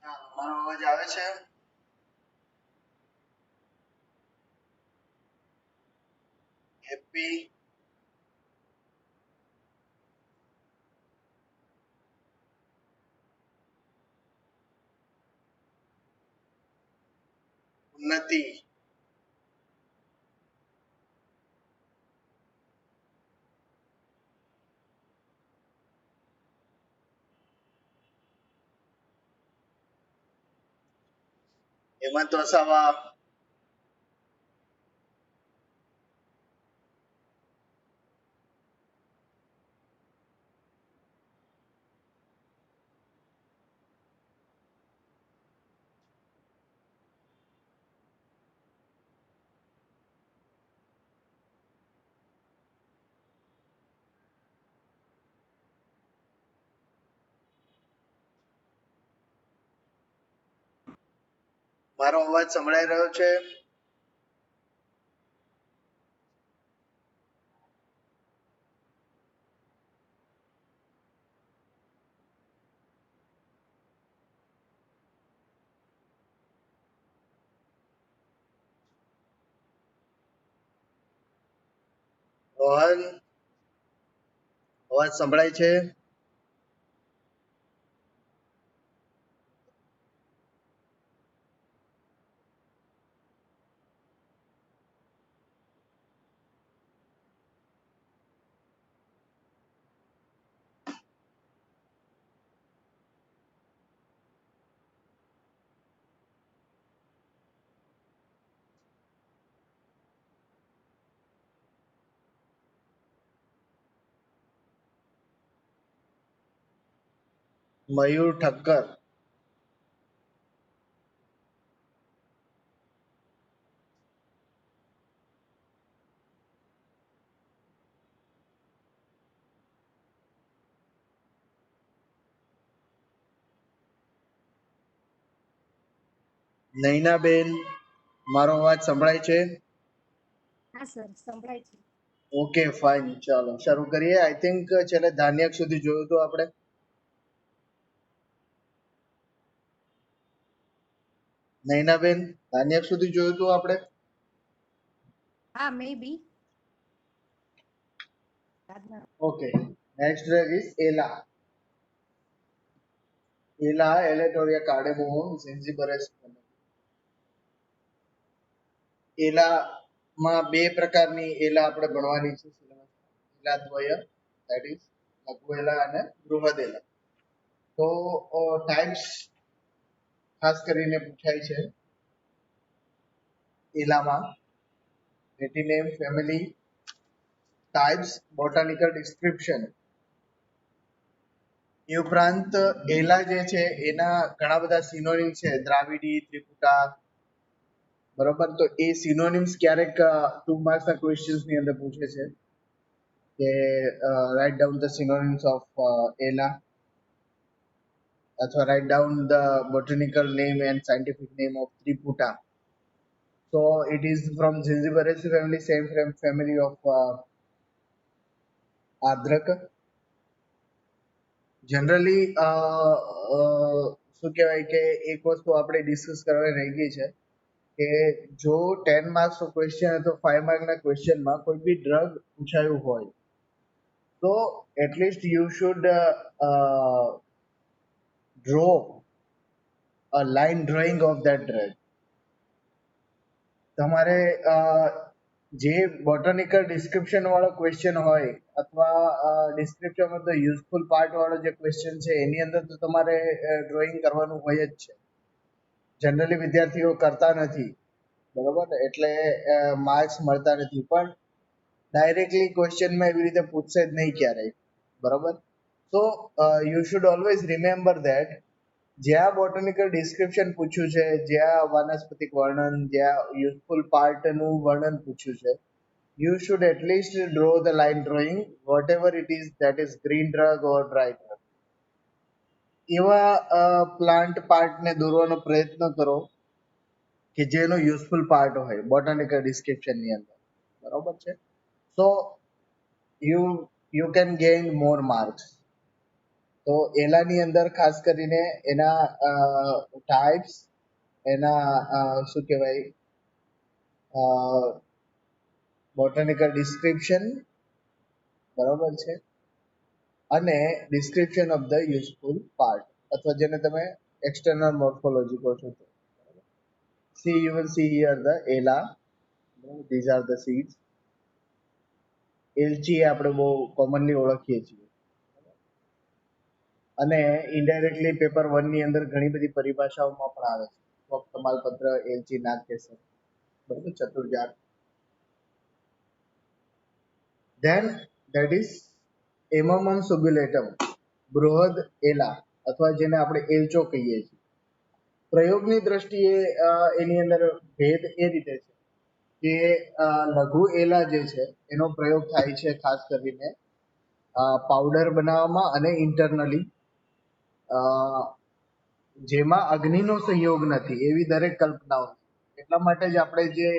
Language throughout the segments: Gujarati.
મારો અવાજ આવે છે? હેપી ઉન્નતિ હેમંત વસાવા મારો અવાજ સંભળાઈ રહ્યો છે? રોહન અવાજ સંભળાય છે? મયુર ઠક્કર નૈનાબેન મારો અવાજ સંભળાય છે? હા સર સંભળાય છે. ઓકે ફાઇન, ચાલો શરૂ કરીએ. આઈ થિંક છેલ્લે ધાન્યક સુધી જોયું હતું આપણે. નૈનાબેન ધાન્યક સુધી જોયું હતું આપણે? હા મે બી. ઓકે, નેક્સ્ટ ડ્રગ ઇઝ એલા. એલા એલેટોરિયા કાર્ડેમોમ ઝિન્ઝીબરેસ. એલામાં બે પ્રકારની એલા આપણે ભણવાની છે. એલા દ્વય, ધેટ ઇઝ લઘુ એલા અને બૃહદ એલા. તો ટાઈપ્સ ખાસ કરીને પૂછાય છે એલામાં. Name, family, types, botanical description. એ ઉપરાંત એલા જે છે એના ઘણા બધા સિનોનિમ છે. દ્રાવિડી, ત્રિપુટા, બરોબર. તો એ સિનોનિમ્સ ક્યારેક 2 માર્ક્સના ક્વેશ્ચન્સ ની અંદર પૂછે છે કે write down the synonyms of એલા અથવા write down the botanical name and scientific name of ત્રિપુટા. So it is from Zingiberraceae family, same family of Adraka. Generally શું કહેવાય કે એક વસ્તુ આપણે ડિસ્કસ કરવાની રહી ગઈ છે કે જો 10 માર્ક્સ નો ક્વેશ્ચન અથવા 5 માર્ક ના ક્વેશ્ચનમાં કોઈ બી ડ્રગ પૂછાયું હોય તો at least you should draw a line drawing of that drug. તમારે જે બોટનિકલ ડિસ્ક્રિપ્શન વાળો ક્વેશ્ચન હોય અથવા description of the useful part વાળો જે ક્વેશ્ચન છે એની અંદર તો તમારે ડ્રોઈંગ કરવાનું હોય જ છે. જનરલી વિદ્યાર્થીઓ કરતા નથી, બરોબર, એટલે માર્ક્સ મળતા નથી. પણ ડાયરેક્ટલી ક્વેશ્ચનમાં એવી રીતે પૂછશે જ નહીં ક્યારેય, બરોબર. તો you should always remember that જ્યાં બોટનિકલ ડિસ્ક્રિપ્શન પૂછ્યું છે, જ્યાં વાનસ્પતિક વર્ણન, જ્યાં યુઝફુલ પાર્ટનું વર્ણન પૂછ્યું છે, you should at least draw the line drawing whatever it is, that is green drug or dry drug. એવા પ્લાન્ટ પાર્ટને દોરવાનો પ્રયત્ન કરો કે જેનો યુઝફુલ પાર્ટ હોય બોટનિકલ ડિસ્ક્રિપ્શનની અંદર, બરોબર છે. So you can gain more marks. તો એલાની અંદર ખાસ કરીને એના ટાઈપ્સ, એના શું કહેવાય, બોટાનિકલ ડિસ્ક્રિપ્શન, બરોબર છે, અને description of the useful part, અથવા જેને તમે એક્સટર્નલ મોર્ફોલોજી કહો છો. See, you will see here the એલા, these are the seeds. એલચી આપણે બહુ કોમનલી ઓળખીએ છીએ, અને ઇનડાયરેક્ટલી પેપર 1 ની અંદર ઘણી બધી પરિભાષાઓમાં પણ આવે છે. ફક્ત તમાલપત્ર, એલચી, નાગકેસર, બરોબર, ચતુર્જાર. Then that is એમામમ સુબ્યુલેટમ, બૃહદ એલા, અથવા જેને આપણે એલચો કહીએ છીએ. પ્રયોગની દ્રષ્ટિએ એની અંદર ભેદ એ રીતે છે કે લઘુ એલા જે છે એનો પ્રયોગ થાય છે ખાસ કરીને પાવડર બનાવવામાં અને ઇન્ટરનલી, જેમાં અગ્નિનો સંયોગ નથી એવી દરેક કલ્પનાઓ. એટલા માટે જ આપણે જે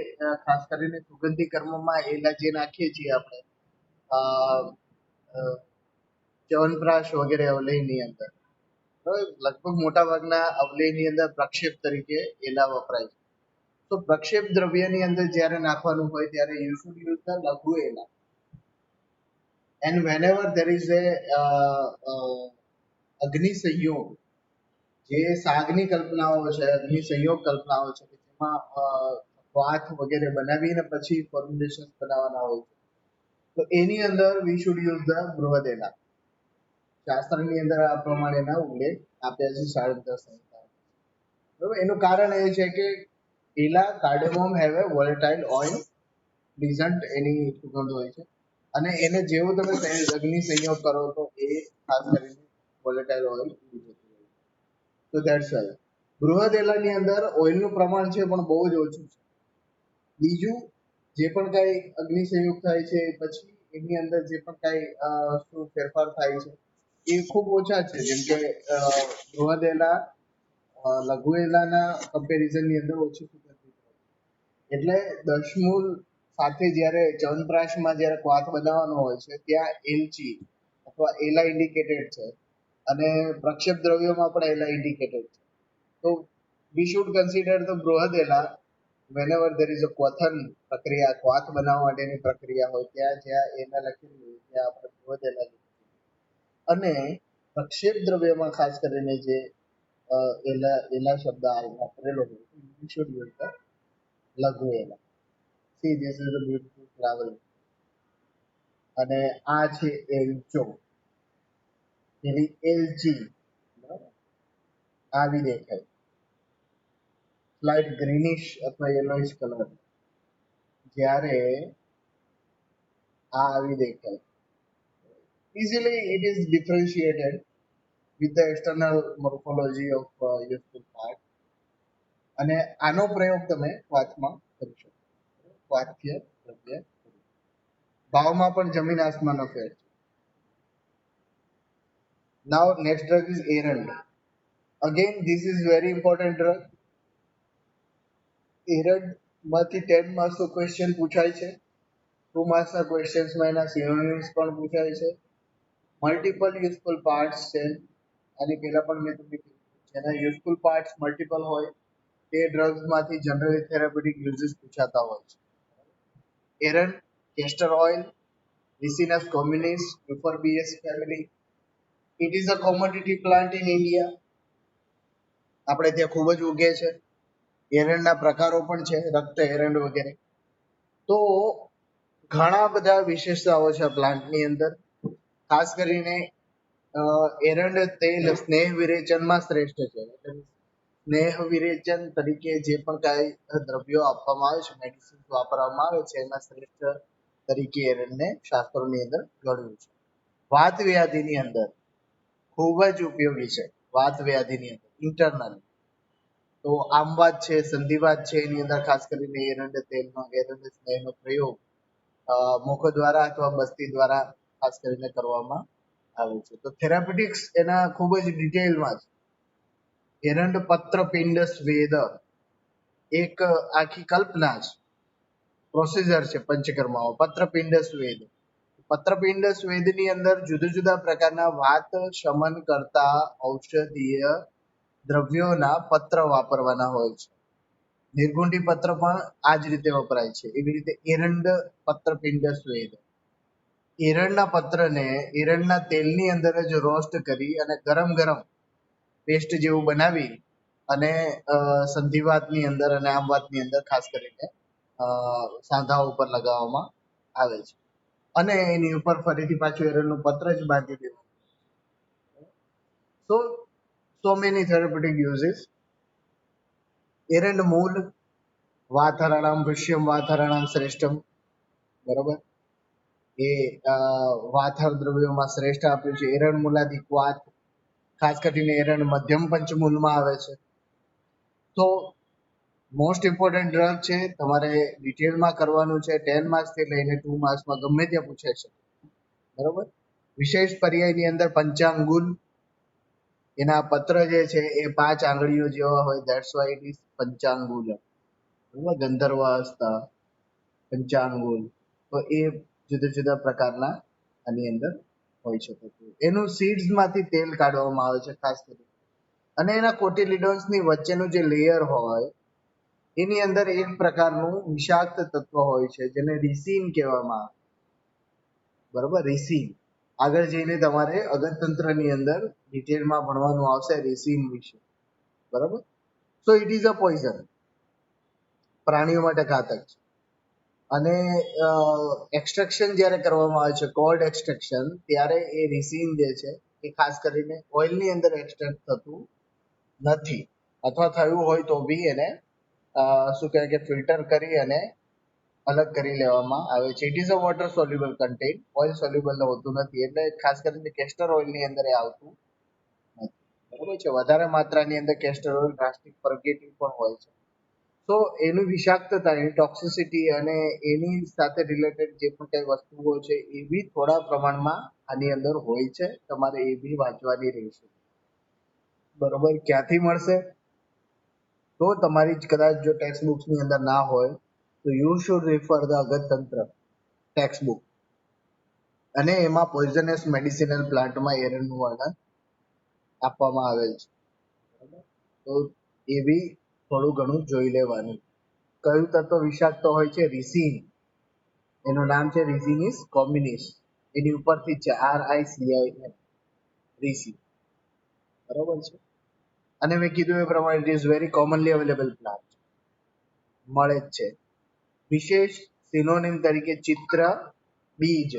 ખાસ કરીને સુગંધી કર્મમાં એલા જે નાખીએ છીએ આપણે ચ્યવનપ્રાશ વગેરે અવલયની અંદર, લગભગ મોટા ભાગના અવલયની અંદર પ્રક્ષેપ તરીકે એલા વપરાય છે. તો પ્રક્ષેપ દ્રવ્યની અંદર જ્યારે નાખવાનું હોય ત્યારે યુ શુડ યુઝ ધ લઘુ એલા. And whenever there is a અગ્નિ સંયોગ, જે સાગની કલ્પનાઓ છે, અગ્નિ સંયોગ કલ્પનાઓ છે, જેમાં વાથ વગેરે બનાવીને પછી ફોર્મ્યુલેશન બનાવવાના હોય છે, તો એની અંદર વી શુડ યુઝ ધ બૃહદ એલા. શાસ્ત્રની અંદર આ પ્રમાણેના ઉલ્લેખ આપ્યા છે 10.5 સંહિતા. બરોબર, એનું કારણ એ છે કે એલા, cardamom have a volatile oil present, એની સુગંધ હોય છે, અને એને જેવું તમે અગ્નિ સંયોગ કરો તો એ ખાસ કરીને વોલેટાઇલ ઓઇલ ઉડી જતું હોય છે. તો ધેટ્સ વાય બૃહદ એલાની અંદર ઓઇલનું પ્રમાણ છે પણ બહુ જ ઓછું છે. બીજું, જે પણ કાંઈ અગ્નિ સંયોગ થાય છે પછી એની અંદર જે પણ કાંઈ શું ફેરફાર થાય છે એ ખૂબ ઓછા છે. જેમ કે બૃહદ એલા લઘુ એલાના કમ્પેરિઝનની અંદર ઓછી સુગંધિત હોય, એટલે દશમૂલ સાથે જ્યારે ચ્યવનપ્રાશમાં જ્યારે ક્વાથ બનાવવાનો હોય છે ત્યાં એલચી અથવા એલા ઇન્ડિકેટેડ છે, અને પ્રક્ષેપ દ્રવ્યોમાં પણ એલા ઇન્ડિકેટેડ છે. તો વી શુડ કન્સિડર ધ બૃહદ એલા whenever there is a ક્વથન પ્રક્રિયા, ક્વાથ બનાવવા માટેની પ્રક્રિયા હોય ત્યાં જ્યાં એલા લખેલું હોય ત્યાં આપણે બૃહદ એલા લખીએ. અને પ્રક્ષેપ દ્રવ્યમાં ખાસ કરીને જે એલા શબ્દ વાપરેલો હોય વી શુડ યુઝ ધ લઘુ એલા. See, this is a beautiful flower. અને આ છે એલચો, એની એલચી, બરાબર, આવી દેખાય, લાઇટ ગ્રીનિશ અથવા યલોઇશ કલર, જ્યારે આ આવી દેખાય. Easily it is differentiated with the external morphology of useful part. અને આનો પ્રયોગ તમે ક્વાથમાં કરી શકો. ક્વાથ્ય દ્રવ્ય ભાવમાં પણ જમીન આસમાનનો ફેર છે. Now next drug is erand. Again this is very important drug. erand માંથી 10 માર્ક્સ નો ક્વેશ્ચન પૂછાય છે. 2 માર્ક્સ ના ક્વેશ્ચન્સ માં એના સિનોનિમ્સ પણ પૂછાય છે. મલ્ટિપલ યુઝફુલ પાર્ટ્સ છે, આની પહેલા પણ મેં તમને કીધું, જેના યુઝફુલ પાર્ટ્સ મલ્ટિપલ હોય તે ડ્રગ્સ માંથી જનરલી થેરાપ્યુટિક યુઝિસ પૂછાતા હોય છે. erand, castor oil, Ricinus communis, Euphorbia family. It is a commodity plant in India. આપણે ત્યાં ખૂબ જ ઉગે છે. એરંડના પ્રકારો પણ છે, રક્ત એરંડ વગેરે. તો ઘણા બધા વિશેષતાઓ છે પ્લાન્ટની અંદર. ખાસ કરીને એરંડ તેલ સ્નેહ વિરેચનમાં શ્રેષ્ઠ છે. સ્નેહ વિરેચન તરીકે જે પણ કાંઈ દ્રવ્યો આપવામાં આવે છે, મેડિસિન વાપરવામાં આવે છે, એમાં શ્રેષ્ઠ તરીકે એરંડને શાસ્ત્રોની અંદર ગણ્યું છે. વાત વ્યાધિની અંદર ખૂબ જ ઉપયોગી છે. વાત વ્યાધિની અંદર ઇન્ટરનલ તો આમવાત છે, સંધિવાત છે, એની અંદર ખાસ કરીને એરંડ તેલનો, એરંડ સ્નેહનો પ્રયોગ મુખ દ્વારા અથવા બસ્તી દ્વારા ખાસ કરીને કરવામાં આવે છે. તો થેરાપ્યુટિક્સ એના ખૂબ જ ડિટેલમાં છે. એરંડ પત્ર પિંડ સ્વેદ એક આખી કલ્પના છે, પ્રોસીજર છે પંચકર્માઓ. પત્ર પિંડ સ્વેદ, પત્રપિંડ સ્વેદની અંદર જુદા જુદા પ્રકારના વાત શમન કરતા ઔષધીય દ્રવ્યોના પત્ર વાપરવાના હોય છે. નિર્ગુંડી પત્ર પણ આ જ રીતે વપરાય છે. એવી રીતે એરંડ પત્રપિંડ સ્વેદ, એરંડના પત્રને એરંડના તેલની અંદર જ રોસ્ટ કરી અને ગરમ ગરમ પેસ્ટ જેવું બનાવી અને સંધિવાતની અંદર અને આમ વાતની અંદર ખાસ કરીને સાંધા ઉપર લગાવવામાં આવે છે અને એની ઉપર ફરીથી પાછું એરંડનું પત્ર જ બાંધી દેવાનું. so many therapeutic uses. એરંડ મૂળ વાથરણામ વૃષ્યમ વાથરણામ શ્રેષ્ઠમ, બરોબર, એ વાથર દ્રવ્યોમાં શ્રેષ્ઠ આપ્યું છે. એરંડ મૂલાધિક વાત, ખાસ કરીને એરંડ મધ્યમ પંચમૂલમાં આવે છે. તો મોસ્ટ ઇમ્પોર્ટન્ટ ડ્રગ છે, તમારે ડિટેલમાં કરવાનું છે. 10 માર્ક્સથી લઈને 2 માર્ક્સમાં ગમે ત્યાં પૂછાય છે, બરોબર. વિશેષ પર્યાયની અંદર પંચાંગુલ, એના પત્ર જે છે એ 5 આંગળીઓ જેવા હોય, ધેટ્સ વાય ઇટ ઇઝ પંચાંગુલ, બરોબર. ગંધર્વ હસ્તા, પંચાંગુલ, તો એ જુદા જુદા પ્રકારના આની અંદર હોય છે. એનું સીડ્સ માંથી તેલ કાઢવામાં આવે છે ખાસ કરીને, અને એના કોટિલિડોન્સની વચ્ચેનું જે લેયર હોય એની અંદર એક પ્રકારનું વિષાક્ત તત્વ હોય છે જેને રિસીન કહેવામાં આવે, બરોબર. રિસીન આગળ જઈને તમારે અગરતંત્રની અંદર ડિટેલમાં ભણવાનું આવશે રિસીન વિશે, બરોબર. So it is a poison, પ્રાણીઓ માટે ઘાતક છે. અને એક્સટ્રેક્શન જ્યારે કરવામાં આવે છે, કોલ્ડ એક્સટ્રેક્શન, ત્યારે એ રિસીન જે છે એ ખાસ કરીને ઓઇલની અંદર એક્સટ્રેક્ટ થતું નથી, અથવા થયું હોય તો બી એને શું કહેવાય કે ફિલ્ટર કરી અને અલગ કરી લેવામાં આવે છે. It is a water soluble content, oil soluble હોતું નથી, એટલે ખાસ કરીને કેસ્ટર ઓઇલની અંદર એ આવતું નથી, બરોબર છે. વધારે માત્રાની અંદર કેસ્ટર ઓઇલ ડ્રાસ્ટિક ફર્ગેટિવ પણ હોય છે. તો એનું વિષાક્તતા, એની ટોક્સિસિટી અને એની સાથે રિલેટેડ જે પણ કઈ વસ્તુઓ છે એ બી થોડા પ્રમાણમાં આની અંદર હોય છે, તમારે એ બી વાંચવાની રહેશે, બરોબર. ક્યાંથી મળશે? તો તમારી કદાચ જો ટેક્સ્ટ બુક્સની અંદર ના હોય તો યુ શુડ રેફર ધ અગરતંત્ર ટેક્સ્ટ બુક, અને એમાં પોઈઝનસ મેડિસિનલ પ્લાન્ટમાં એરંડનું વર્ણન આપવામાં આવેલ છે, બરાબર. તો એ બી થોડું ઘણું જોઈ લેવાનું. કયું તત્વ વિષાક્ત હોય છે? રિસીન, એનું નામ છે રિઝિનિસ કોમ્યુનિસ, એની ઉપરથી છે RICIN, રિસીન, બરોબર છે. અને મેં કીધું એ પ્રમાણે it is very commonly available plant, મળે જ છે. વિશેષ સિનોનિમ તરીકે ચિત્ર બીજ,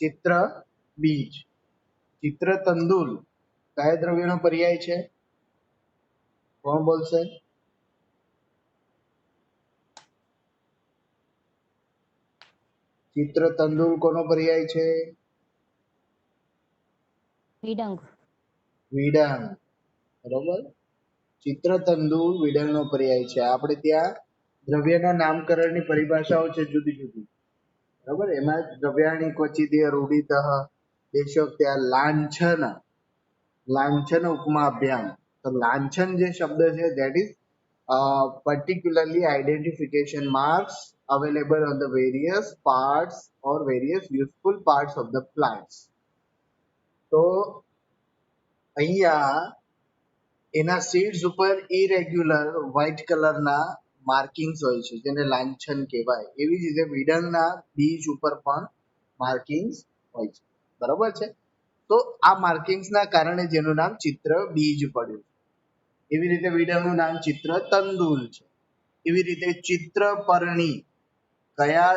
ચિત્ર બીજ, ચિત્ર તંદુલ કયા દ્રવ્યનો પર્યાય છે? કોણ બોલશે? ચિત્ર તંદુલ કોનો પર્યાય છે? વિડંગ. વિડંગ, બરોબર. ચિત્ર તંદુલ વિડંગનો પર્યાય છે. આપણે ત્યાં દ્રવ્યના નામકરણની પરિભાષાઓ છે જુદી જુદી, બરોબર. એમાં દ્રવ્યાણી ક્વચિદીય રૂઢિતઃ દેશોક્ત્યા લાંછન, લાંછન ઉપમા અભ્યામ. તો લાંછન જે શબ્દ છે that is particularly identification marks available on the various parts or various useful parts of the plants. તો અહીંયા એના સીડ્સ ઉપર ઇરેગ્યુલર વ્હાઇટ કલરના માર્કિંગ્સ હોય છે જેને લાંછન કહેવાય. એવી જ રીતે વિડંગના બીજ ઉપર પણ માર્કિંગ્સ હોય છે, બરોબર છે. તો આ માર્કિંગ્સના કારણે જેનું નામ ચિત્ર બીજ પડ્યું. એવી રીતે વિડંગનું નામ ચિત્ર તંદુલ છે. એવી રીતે ચિત્રપર્ણી કયા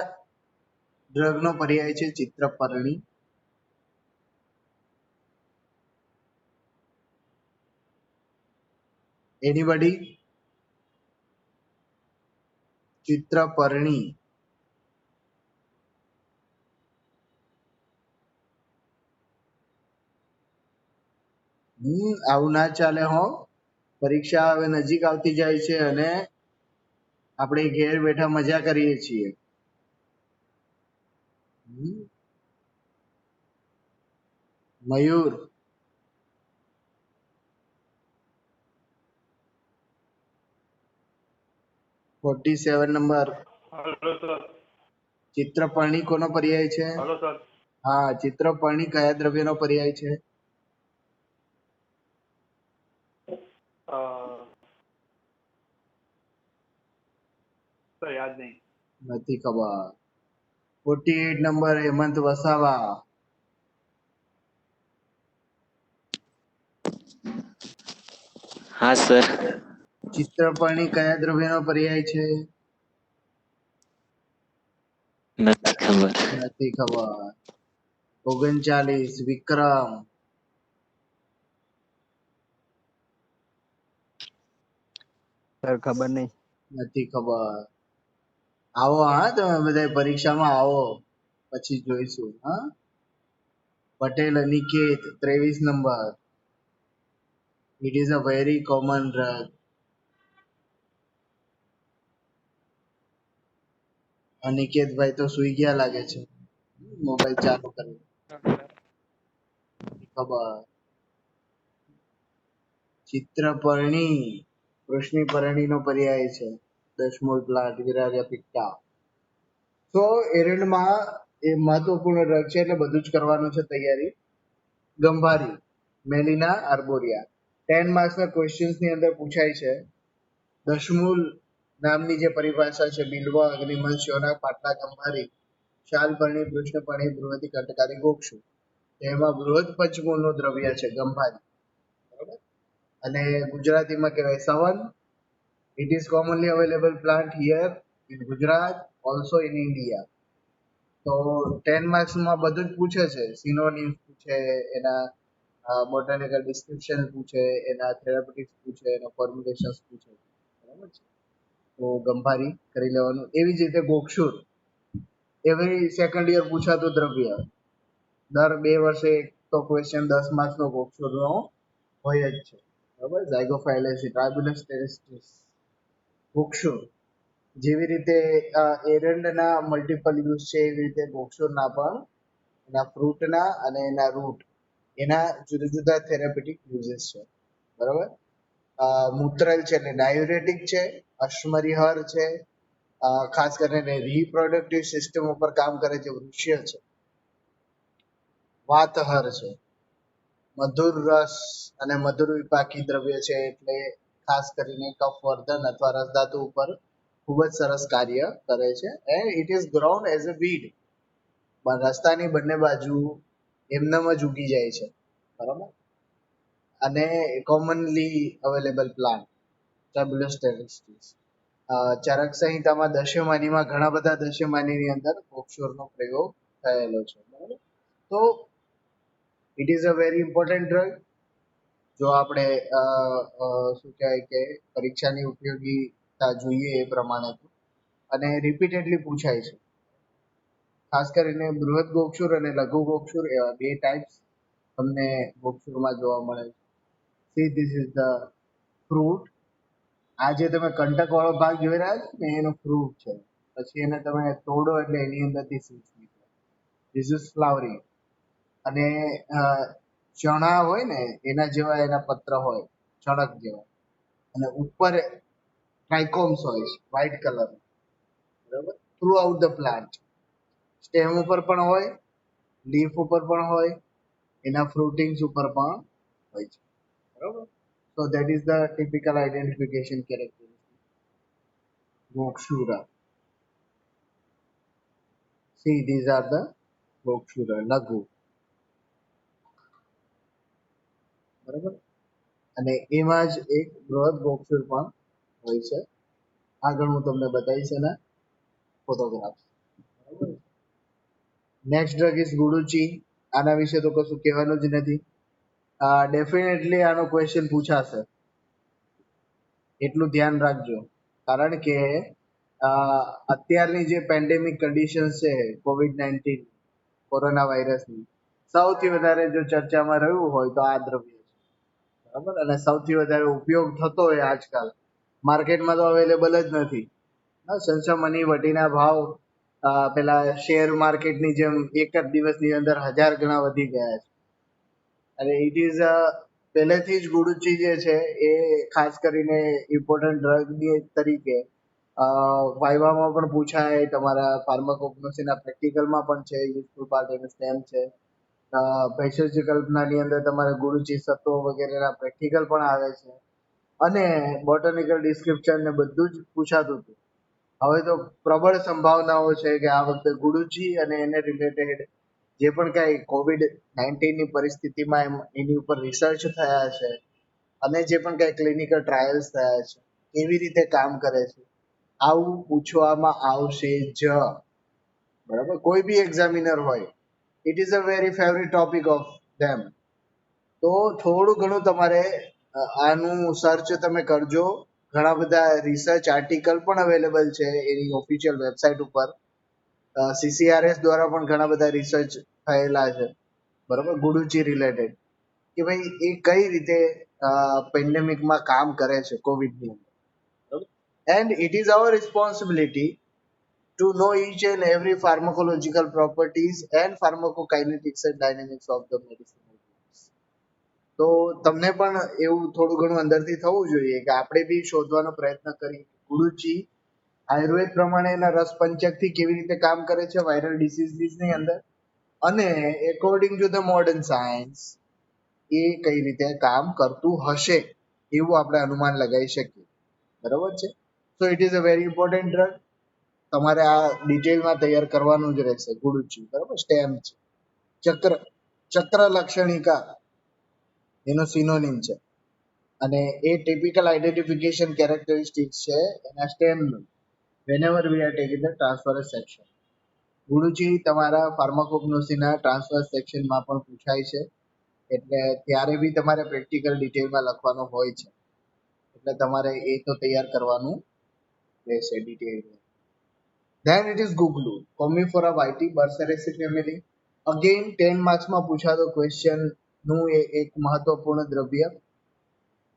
ડ્રગનો પર્યાય છે? ચિત્રપર્ણી. એનીબડી? ચિત્રપર્ણી. આવું ના ચાલે હો. પરીક્ષા હવે નજીક આવતી જાય છે અને આપણે ઘેર બેઠા મજા કરીએ છીએ. મયુર, 47 નંબર. ચિત્રપર્ણી કોનો પર્યાય છે? Hello sir. હા, ચિત્રપર્ણી કયા દ્રવ્યનો પર્યાય છે? સર યાદ નહીં. નથી ખબર. 48 નંબર હેમંત વસાવા. હા સર. ચિત્રપર્ણી કયા દ્રવ્યનો પર્યાય છે? નથી ખબર. નથી ખબર. 39 વિક્રમ. સર ખબર નહીં. નથી ખબર. આવો હા, તમે બધા પરીક્ષામાં આવો, પછી જોઈશું. હા, Patel Aniket 23 number. It is a very common drug. અનિકેતભાઈ તો સુઈ ગયા લાગે છે, મોબાઈલ ચાલુ કરી. ખબર. ચિત્રપર્ણી વૃષ્ણિપર્ણીનો પર્યાય છે. દશમૂળ પ્લાન્ટ વિરાર્યા પિક્ટા. તો એરંડમાં એ મહત્વપૂર્ણ ડ્રગ છે, એટલે બધું જ કરવાનું છે તૈયારી. ગંભારી મેલિના આર્બોરિયા 10 માર્ક્સના ક્વેશ્ચન્સની અંદર પૂછાય છે. દશમૂળ નામની જે પરિભાષા છે, બિલ્વ અગ્નિમલ શ્યોના પાટલા ગંભારી શાલપર્ણી કૃષ્ણપર્ણી બૃહતિ કંટકારી ગોક્ષુ. તેમાં બૃહદ પંચમૂળનું દ્રવ્ય છે ગંભારી. બરાબર. અને ગુજરાતીમાં કહેવાય સવન. It is commonly available plant here in Gujarat, also in India. તો 10 માર્ક્સમાં બધું જ પૂછે છે. સિનોનિમ્સ પૂછે, એના બોટાનિકલ ડિસ્ક્રિપ્શન પૂછે, એના થેરાપ્યુટિક્સ પૂછે, એના ફોર્મ્યુલેશન્સ પૂછે. બરાબર છે. તો ગંભારી કરી લેવાનું. એવી જ રીતે ગોક્ષુર એવરી સેકન્ડ યર પૂછાતું દ્રવ્ય. દર 2 વર્ષે એક તો ક્વેશ્ચન 10 માર્ક્સનો ગોક્ષુરનો હોય જ છે. બરાબર. ઝાયગોફાઇલેસી ટ્રાઇબ્યુલસ ટેરેસ્ટ્રિસ ગોક્ષુર. જેવી રીતે એરંડના મલ્ટિપલ યુઝ છે, એવી રીતે ગોક્ષુરના પણ એના ફ્રૂટના અને એના રૂટ એના જુદા જુદા થેરાપ્યુટિક યુઝેસ છે. બરાબર. મૂત્રલ છે એટલે ડાયુરેટિક છે. અશ્મરીહર છે, ખાસ કરીને રિપ્રોડક્ટિવ સિસ્ટમ ઉપર કામ કરે છે. વૃષ્ય છે. વાતહર છે. મધુર રસ અને મધુર વિપાકી દ્રવ્ય છે, એટલે ખાસ કરીને કફવર્ધન અથવા રસધાતુ ઉપર ખૂબ જ સરસ કાર્ય કરે છે. And it is grown as a weed. રસ્તાની બંને બાજુ એમનેમ જ ઉગી જાય છે. બરાબર. અને કોમનલી અવેલેબલ પ્લાન્ટ ટ્રાઇબ્યુલસ ટેરેસ્ટ્રિસ. ચરક સંહિતામાં દશ્યમાનીમાં ઘણા બધા દશ્યમાનીની અંદર ગોક્ષુરનો પ્રયોગ થયેલો છે. બરાબર. તો it is a very important drug. જો આપણે શું કહેવાય કે પરીક્ષાની ઉપયોગીતા જોઈએ એ પ્રમાણે, અને રિપીટેડલી પૂછાય છે. ખાસ કરીને બૃહદ ગોક્ષુર અને લઘુ ગોક્ષુર એવા બે ટાઈપ્સ તમને ગોક્ષુરમાં જોવા મળે છે. See this is the fruit. આ જે તમે કંટક વાળો ભાગ જોઈ રહ્યા છો ને, એનો ફ્રૂટ છે. પછી એને તમે તોડો એટલે એની અંદરથી સીડ્સ નીકળે. This is flowering. અને ચણા હોય ને એના જેવા એના પત્ર હોય, ચણક જેવા, અને ઉપર ટ્રાઇકોમ્સ હોય વ્હાઇટ કલર. બરાબર. Through out the plant. Stem ઉપર પણ હોય, લીફ ઉપર પણ હોય, એના ફ્રૂટિંગ્સ ઉપર પણ હોય છે. બરાબર. So that is the typical identification characteristic. Gokshura. See, these are the Gokshura, લઘુ. બરાબર. અને એમાં જ એક બૃહદ ગોક્ષુર પણ હોય છે. આગળ હું તમને બતાવીશ એના ફોટોગ્રાફ. નેક્સ્ટ ડ્રગ ઇઝ ગુડુચી. આના વિશે તો કશું કહેવાનું જ નથી. ડેફિનેટલી આનો ક્વેશ્ચન પૂછાશે, એટલું ધ્યાન રાખજો. કારણ કે અત્યારની જે પેન્ડેમિક કન્ડિશન છે COVID-19 કોરોના વાયરસની, સૌથી વધારે જો ચર્ચામાં રહ્યું હોય તો આ દ્રવ્ય છે. બરાબર. અને સૌથી વધારે ઉપયોગ થતો હોય આજકાલ, માર્કેટમાં તો અવેલેબલ જ નથી. સંસામની વટીના ભાવ પેલા શેર માર્કેટની જેમ એક જ દિવસની અંદર 1000 ગણા વધી ગયા છે. અને ઇટ ઇઝ પહેલેથી જ ગુડુચી જે છે એ ખાસ કરીને ઇમ્પોર્ટન્ટ ડ્રગ તરીકે વાઇવામાં પણ પૂછાય, તમારા ફાર્માકોગ્નોસીના પ્રેક્ટિકલમાં પણ છે, યુઝફુલ પાર્ટ એનું સ્ટેમ છે. ભેષજ કલ્પનાની અંદર તમારે ગુરુચી સત્વો વગેરેના પ્રેક્ટિકલ પણ આવે છે, અને બોટનિકલ ડિસ્ક્રિપ્શન ને બધું જ પૂછાતું હતું. હવે તો પ્રબળ સંભાવનાઓ છે કે આ વખતે ગુરુચી અને એને રિલેટેડ જે પણ કાંઈ COVID-19 ની પરિસ્થિતિમાં એની ઉપર રિસર્ચ થયા છે, અને જે પણ કાંઈ ક્લિનિકલ ટ્રાયલ્સ થયા છે, કેવી રીતે કામ કરે છે, આવું પૂછવામાં આવશે જ. બરાબર, કોઈ બી એક્ઝામિનર હોય, it is a very favourite topic of them. તો થોડું ઘણું તમારે આનું સર્ચ તમે કરજો. ઘણા બધા રિસર્ચ આર્ટિકલ પણ અવેલેબલ છે એની ઓફિશિયલ વેબસાઇટ ઉપર. CCRS દ્વારા પણ ઘણા બધા રિસર્ચ થયેલા છે, બરાબર, ગુરુચી રિલેટેડ, કે ભાઈ એ કઈ રીતે પેન્ડેમિકમાં કામ કરે છે કોવિડની અંદર. And it is our responsibility to know each and every pharmacological properties and pharmacokinetics and dynamics of the medicinal plants. તો તમને પણ એવું થોડું ઘણું અંદરથી થવું જોઈએ કે આપણે બી શોધવાનો પ્રયત્ન કરીએ ગુરુચી આયુર્વેદ પ્રમાણે એના રસ પંચકથી કેવી રીતે કામ કરે છે વાયરલ ડિસીઝની અંદર, અને according to the modern science એ કઈ રીતે કામ કરતું હશે એવું આપણે અનુમાન લગાવી શકીએ. બરાબર છે. So it is a very important drug. તમારે આ ડિટેલમાં તૈયાર કરવાનું જ રહેશે. ગુરુચી, બરાબર, સ્ટેમ છે. ચક્ર લક્ષણિકા એનો સિનોનિમ છે, અને એ ટિપિકલ આઇડેન્ટિફિકેશન કેરેક્ટરિસ્ટિક્સ છે એના સ્ટેમનું. whenever we are taking the transverse section. ગુરુચી તમારા ફાર્માકોગ્નોસીના ટ્રાન્સફરસ સેક્શનમાં પણ પૂછાય છે, એટલે ત્યારે બી તમારે પ્રેક્ટિકલ ડિટેલમાં લખવાનું હોય છે, એટલે તમારે એ તો તૈયાર કરવાનું રહેશે ડિટેલમાં. Then it is Guglu, Commiphora vitae, Burseraceae family. Again 10 marks માં પૂછાતો ક્વેશ્ચન નું એ એક મહત્વપૂર્ણ દ્રવ્ય.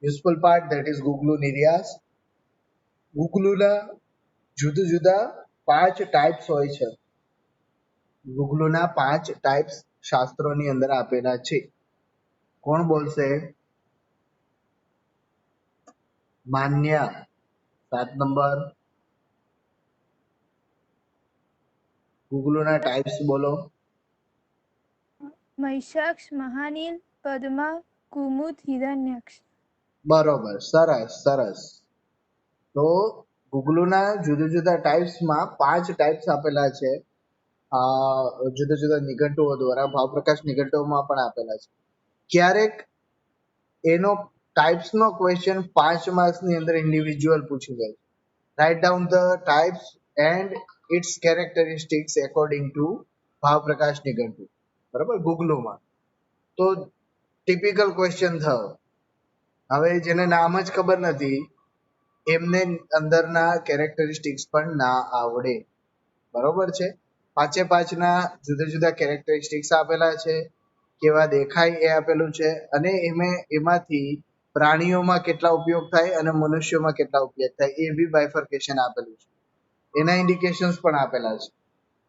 યુઝફુલ પાર્ટ ધેટ ઇઝ ગુગલુ નિરિયાસ. ગુગલુના જુદા જુદા 5 ટાઈપ્સ હોય છે. ગુગલુના 5 ટાઈપ્સ શાસ્ત્રોની અંદર આપેલા છે. કોણ બોલશે? માન્યા 7 નંબર. ગુગલુના ટાઈપ્સ બોલો. મહિષાક્ષ, મહાનીલ, પદ્મા, કુમુદ, હિરણ્યાક્ષ. બરોબર, સરસ સરસ. તો ગુગલુના જુદા જુદા ટાઈપ્સમાં 5 ટાઈપ્સ આપેલા છે. જુદા જુદા નિઘંટુઓ દ્વારા, ભાવપ્રકાશ નિઘંટુઓમાં પણ આપેલા છે. ક્યારેક એનો ટાઈપ્સનો ક્વેશ્ચન 5 માર્ક્સની અંદર ઇન્ડિવિજ્યુઅલ પૂછી જાય. Right down the types and it's characteristics according to ભાવપ્રકાશ નિઘંટુ. બરાબર, ગુગલુમાં તો ટિપિકલ ક્વેશ્ચન થયો. હવે જેને નામ જ ખબર નથી એમને અંદરના કેરેક્ટરિસ્ટિક્સ પણ ના આવડે. બરોબર છે. 5 જુદા જુદા કેરેક્ટરિસ્ટિક્સ આપેલા છે, કેવા દેખાય એ આપેલું છે, અને એમાંથી પ્રાણીઓમાં કેટલા ઉપયોગ થાય અને મનુષ્યોમાં કેટલા ઉપયોગ થાય એ બી બાયફર્કેશન આપેલું છે. એના ઇન્ડિકેશન્સ પણ આપેલા છે.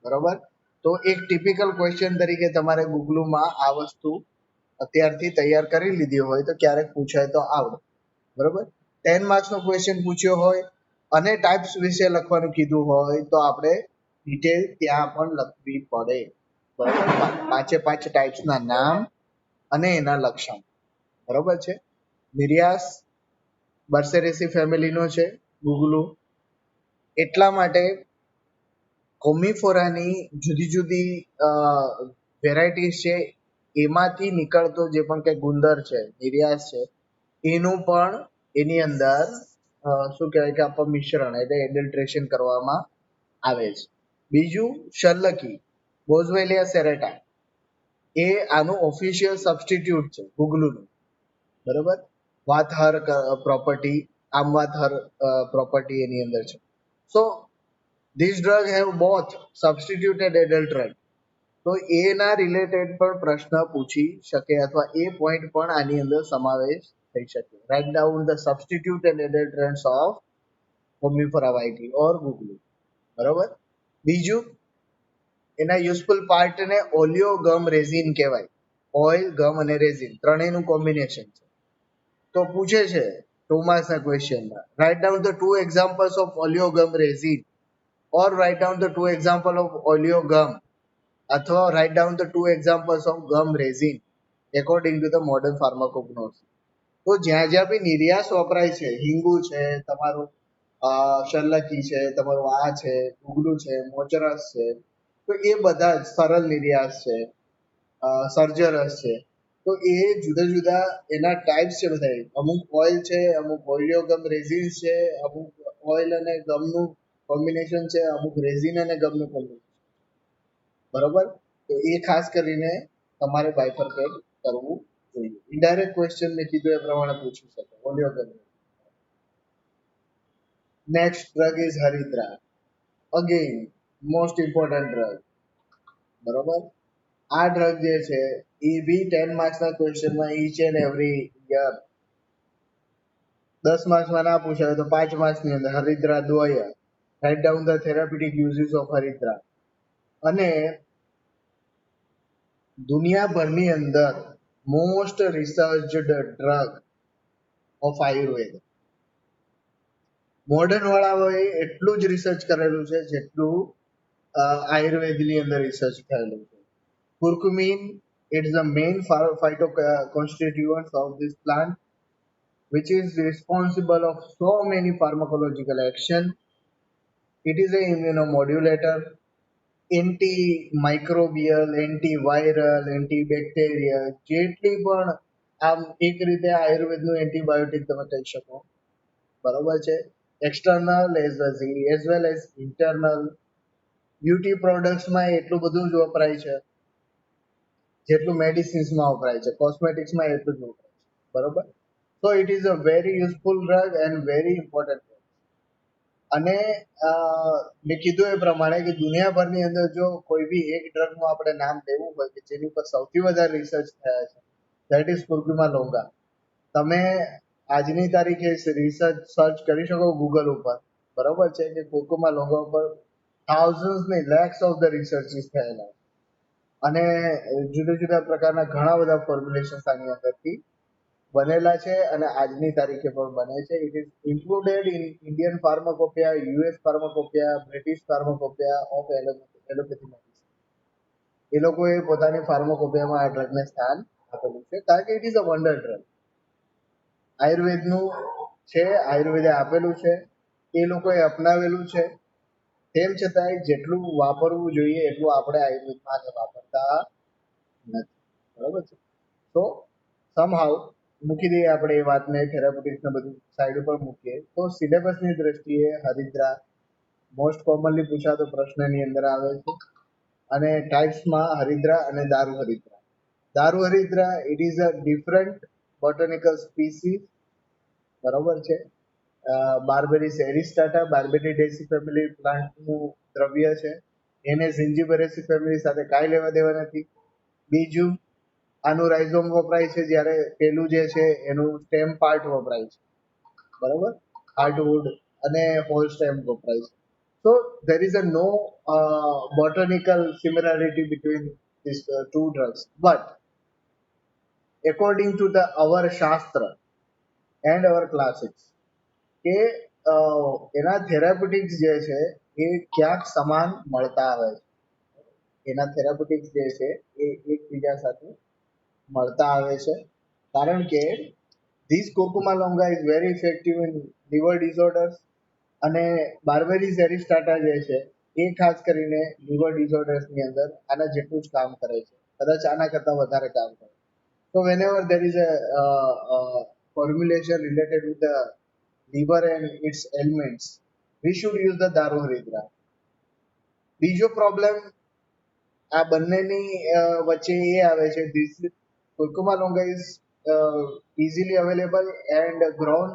બરોબર, તો એક ટિપિકલ ક્વેશ્ચન તરીકે તમારે ગુગલુમાં આ વસ્તુ અત્યારથી તૈયાર કરી લીધી હોય તો ક્યારેક પૂછાય તો આવડે. બરોબર, 10 માર્ક્સનો ક્વેશ્ચન પૂછ્યો હોય અને ટાઈપ્સ વિશે લખવાનું કીધું હોય તો આપણે ડિટેલ ત્યાં પણ લખવી પડે. બરોબર, 5 ટાઈપ્સના નામ અને એના લક્ષણ. બરોબર છે. નિરિયાસ બર્સેરેસી ફેમિલીનો છે ગુગલુ. એટલા માટે કોમિફોરાની જુદી જુદી વેરાયટીઝ છે, એમાંથી નીકળતો જે પણ કંઈ ગુંદર છે, નિરિયાસ છે, એનું પણ એની અંદર શું કહેવાય કે આપણે મિશ્રણ એટલે એડલ્ટ્રેશન કરવામાં આવે છે. બીજું શલ્લકી બોઝવેલિયા સેરેટા, એ આનું ઓફિશિયલ સબસ્ટિટ્યુટ છે ગુગલુનું. બરોબર, વાતહર પ્રોપર્ટી, આમવાતહર પ્રોપર્ટી એની અંદર છે. So this drug have both substitute and adulterant. તો એના રિલેટેડ પણ પ્રશ્ન પૂછી શકે અથવા એ પોઈન્ટ પણ આની અંદર સમાવેશ થઈ શકે. Write down the substitute and adulterants of Commiphora wightii or ગુગલુ. બરોબર. બીજું, એના યુઝફુલ પાર્ટને ઓલિયો ગમ રેઝિન કહેવાય. ઓઇલ, ગમ અને રેઝિન ત્રણેયનું કોમ્બિનેશન છે. તો પૂછે છે 2 marks ના question માં write down the 2 examples of oleogum resin or write down the 2 example of oleogum અથવા write down the 2 examples of gum resin according to the modern pharmacognosy. તો જ્યાં જ્યાં બી નિર્યાસ વપરાય છે, હિંગુ છે, તમારું શલ્લકી છે, તમારું આ છે, ઉગલું છે, મોચરસ છે, તો એ બધા જ સરળ નિર્યાસ છે, સર્જરસ છે, તો એ જુદા જુદા એના ટાઈપ્સ છે બધા. અમુક ઓઇલ છે, અમુક ઓલિયોગમ રેઝિન્સ છે, અમુક ઓઇલ અને ગમનું કોમ્બિનેશન છે, અમુક રેઝિન અને ગમનું કોમ્બિનેશન, બરોબર. તો એ ખાસ કરીને તમારે બાયફર્કેટ કરવું જોઈએ. ઇનડાયરેક્ટ ક્વેશ્ચન મેં કીધું એ પ્રમાણે પૂછી શકે ઓલિયોગમ. નેક્સ્ટ ડ્રગ ઇઝ હરિદ્રા. અગેન મોસ્ટ ઇમ્પોર્ટન્ટ ડ્રગ, બરોબર. આ ડ્રગ જે છે એ બી 10 માર્ક્સના ક્વેશ્ચનમાં ઈચ એન્ડ એવરી યર 10 માર્ક્સમાં ના પૂછાય તો 5 માર્ક્સની અંદર હરિદ્રા દ્વય, write down the therapeutic uses of હરિદ્રા. અને દુનિયાભરની અંદર most researched drug of Ayurveda. Modern વાળાઓએ એટલું જ રિસર્ચ કરેલું છે જેટલું આયુર્વેદની અંદર રિસર્ચ થયેલું છે. Curcumin, it is the main phytoconstituent of this plant, which is responsible of so many pharmacological action. It is an immunomodulator, antimicrobial, antiviral, antibacterial, જેટલી પણ આમ એક રીતે આયુર્વેદનું એન્ટીબાયોટિક તમે કહી શકો, બરોબર છે. External as well as internal. Beauty પ્રોડક્ટ્સમાં એટલું બધું જ વપરાય છે જેટલું મેડિસિન્સમાં વપરાય છે, કોસ્મેટિક્સમાં એટલું જ વપરાય છે, બરોબર. So it is a very useful drug and very important drug. અને મેં કીધું એ પ્રમાણે કે દુનિયાભરની અંદર જો કોઈ બી એક ડ્રગનું આપણે નામ લેવું હોય કે જેની ઉપર સૌથી વધારે રિસર્ચ થયા છે, ધેટ ઇઝ કુર્કુમા લોંગા. તમે આજની તારીખે રિસર્ચ સર્ચ કરી શકો ગૂગલ ઉપર, બરોબર છે, કે કુર્કુમા લોંગા ઉપર થાઉઝન્ડ્સ ની લેક્સ ઓફ ધ રિસર્ચિસ થયેલા અને જુદા જુદા પ્રકારના ઘણા બધા ફોર્મ્યુલેશન્સ આની અંદરથી બનેલા છે અને આજની તારીખે પણ બને છે. It is included in Indian pharmacopoeia, US pharmacopoeia, British pharmacopoeia of allopathy medicine. એ લોકોએ પોતાની ફાર્માકોપિયામાં આ ડ્રગને સ્થાન આપેલું છે કારણ કે it is a wonder drug. આયુર્વેદનું છે, આયુર્વેદે આપેલું છે, એ લોકોએ અપનાવેલું છે. તેમ છતાંય જેટલું વાપરવું જોઈએ એટલું આપણે આયુર્વેદમાં વાપરતા નથી, બરોબર છે. તો સમહાઉ મૂકી દઈએ આપણે એ વાતને, થેરાપ્યુટિક્સને બધું સાઈડ ઉપર મૂકીએ તો સિલેબસની દ્રષ્ટિએ હરિદ્રા મોસ્ટ કોમનલી પૂછાતો પ્રશ્નની અંદર આવે છે. અને ટાઈપ્સમાં હરિદ્રા અને દારૂ હરિદ્રા. દારૂ હરિદ્રા it is a different botanical species, બરોબર છે. બાર્બેરીસ એરિસ્ટાટા, બાર્બેરીડેસી ફેમિલી પ્લાન્ટનું દ્રવ્ય છે. એને ઝિંજીબેરેસી ફેમિલી સાથે કાંઈ લેવા દેવા નથી. બીજું, આનું રાઇઝોમ વપરાય છે, જ્યારે પેલું જે છે એનું સ્ટેમ પાર્ટ વપરાય છે, બરોબર, હાર્ડવુડ અને હોલ સ્ટેમ વપરાય છે. So there is a no botanical similarity between these two drugs, but according to our shastra and our classics કે એના થેરાપ્યુટિક્સ જે છે એ ક્યાંક સમાન મળતા આવે છે. એના થેરાપ્યુટિક્સ જે છે એ એકબીજા સાથે મળતા આવે છે કારણ કે this Curcuma longa is very effective in liver disorders અને બાર્બેરીસ એરિસ્ટાટા જે છે એ ખાસ કરીને લીવર ડિસઓર્ડર્સની અંદર આના જેટલું જ કામ કરે છે, કદાચ આના કરતાં વધારે કામ કરે. So whenever there is a formulation related with the liver and its ailments, we should use the દારૂ હરિદ્રા. બીજો પ્રોબ્લેમ આ બંનેની વચ્ચે એ આવે છે, this Curcuma longa is easily available and grown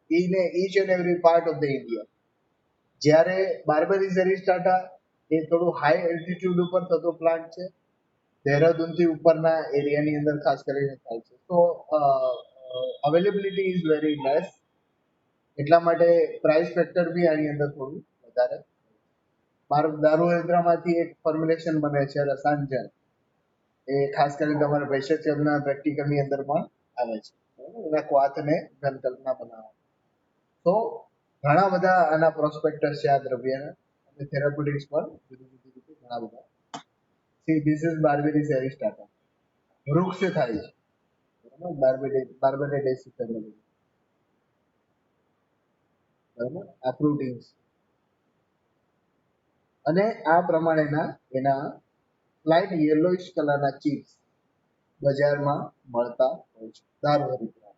in each and every part of the India. જ્યારે બાર્બેરીસ એરિસ્ટાટા એ થોડું હાઈ એલ્ટિટ્યુડ ઉપર થતો પ્લાન્ટ છે, દેહરાદૂનથી ઉપરના એરિયાની અંદર ખાસ કરીને થાય છે. તો અવેલેબિલિટી ઇઝ વેરી લેસ, એટલા માટે પ્રાઇસ ફેક્ટર બી આની અંદર થોડું વધારે. દારૂ હરિદ્રામાંથી એક ફોર્મ્યુલેશન બને છે રસાંજન, એ ખાસ કરીને તમારા ભેષજના પ્રેક્ટિકલની અંદર પણ આવે છે, એના ક્વાથને ઘનકલ્પના બનાવવા. તો ઘણા બધા આના પ્રોસ્પેક્ટસ છે આ દ્રવ્યના અને થેરાપ્યુટિક્સ પણ જુદી જુદી રીતે ઘણા બધા. સી ધીસ ઇઝ બાર્બેરિસ એરિસ્ટાટા, વૃક્ષ થાય છે બરાબર, બાર્બેડેસિસ બરાબર, આ ફ્રૂટિંગ્સ અને આ પ્રમાણેના એના લાઇટ યેલોઇશ કલરના ચિપ્સ બજારમાં મળતા હોય છે દારૂ હરિદ્રા.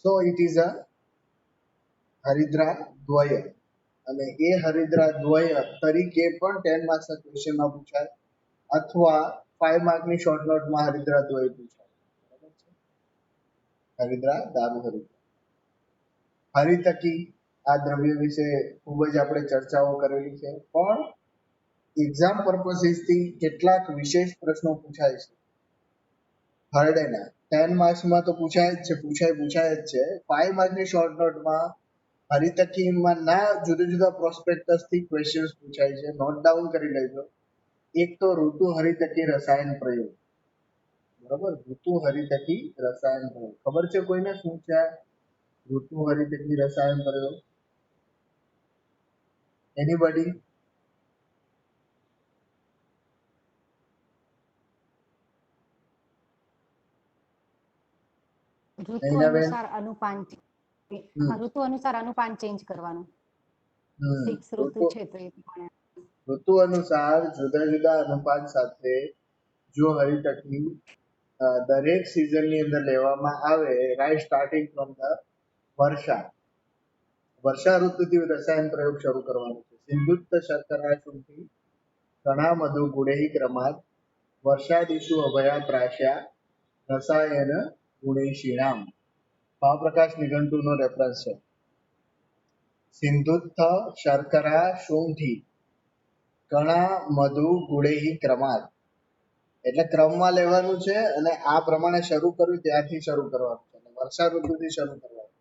સો ઇટ ઇઝ અ હરિદ્રા દ્વય અને એ હરિદ્રા દ્વય તરીકે પણ 10 માર્ક્સના ક્વેશ્ચનમાં પૂછાય અથવા 5 માર્કની શોર્ટ નોટમાં હરિદ્રા દ્વય પૂછાય. બરાબર છે, હરિદ્રા દારૂ હરિદ્રા. હરિતકી આ દ્રવ્ય વિશે ખૂબ જ આપણે ચર્ચાઓ કરેલી છે, પણ એક્ઝામ પર્પસીસથી કેટલાક વિશેષ પ્રશ્નો પૂછાય છે હરડેના. 10 માર્ક્સમાં તો પૂછાય જ છે, પૂછાય જ છે. 5 માર્કની શોર્ટ નોટમાં હરિતકીમાં ના જુદા જુદા પ્રોસ્પેક્ટસથી ક્વેશ્ચન્સ પૂછાય છે, નોટ ડાઉન કરી લેજો. એક તો ઋતુ હરિતકી રસાયણ પ્રયોગ, બરાબર, ઋતુ હરિતકી રસાયણ પ્રયોગ ખબર છે કોઈને શું છે ઋતુ હરિતકી રસાયણ પ્રયોગ? એનીબડી? ઋતુ અનુસાર અનુપાન ઋતુ અનુસાર અનુપાન ચેન્જ કરવાનું. 6 ઋતુ છે તો એ પ્રમાણે ઋતુ અનુસાર જુદા જુદા અનુપાત સાથે જો હરિતકી દરેક સિઝનની અંદર લેવામાં આવે, રાઈટ સ્ટાર્ટિંગ ફ્રોમ ધ વર્ષા ઋતુથી રસાયણ પ્રયોગ શરૂ કરવાનો છે. સિંધુત્ત શર્કરા શુંઠી કણા મધુ ગુણેહી ક્રમાત વર્ષાદિષુ અભયા પ્રાશ્યા રસાયન ગુણેશીણામ. ભાવપ્રકાશ નિઘંટુનો રેફરન્સ છે. સિંધુત્થ શર્કરા શુંઠી કણા મધુ ગુણેહી ક્રમાત, એટલે ક્રમમાં લેવાનું છે અને આ પ્રમાણે શરૂ કર્યું ત્યાંથી શરૂ કરવાનું છે. વર્ષા ઋતુથી શરૂ કરવાનું.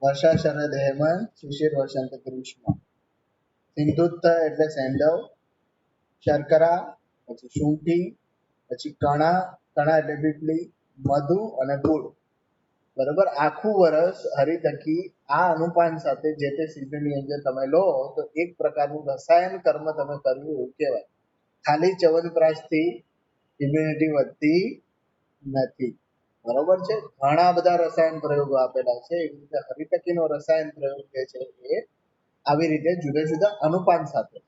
વર્ષા, શરદ, હેમંત, શિશિર, વસંત, ગ્રીષ્મ. સિંધુત્ત એટલે સેંડવ, શર્કરા પછી શુંઠી પછી કણા એટલે પીપળી, મધુ અને ગુળ. બરાબર, આખું વર્ષ હરિતકી આ અનુપાન સાથે જે તે સિઝનની અંદર તમે લો તો એક પ્રકારનું રસાયણ કર્મ તમે કર્યું એવું કહેવાય. ખાલી ચ્યવનપ્રાશથી ઇમ્યુનિટી વધતી નથી. બરોબર છે, ઘણા બધા રસાયણ પ્રયોગો આપેલા છે. એવી રીતે હરિતકીનો રસાયણ પ્રયોગ જે છે એ આવી રીતે જુદા જુદા અનુપાન સાથે,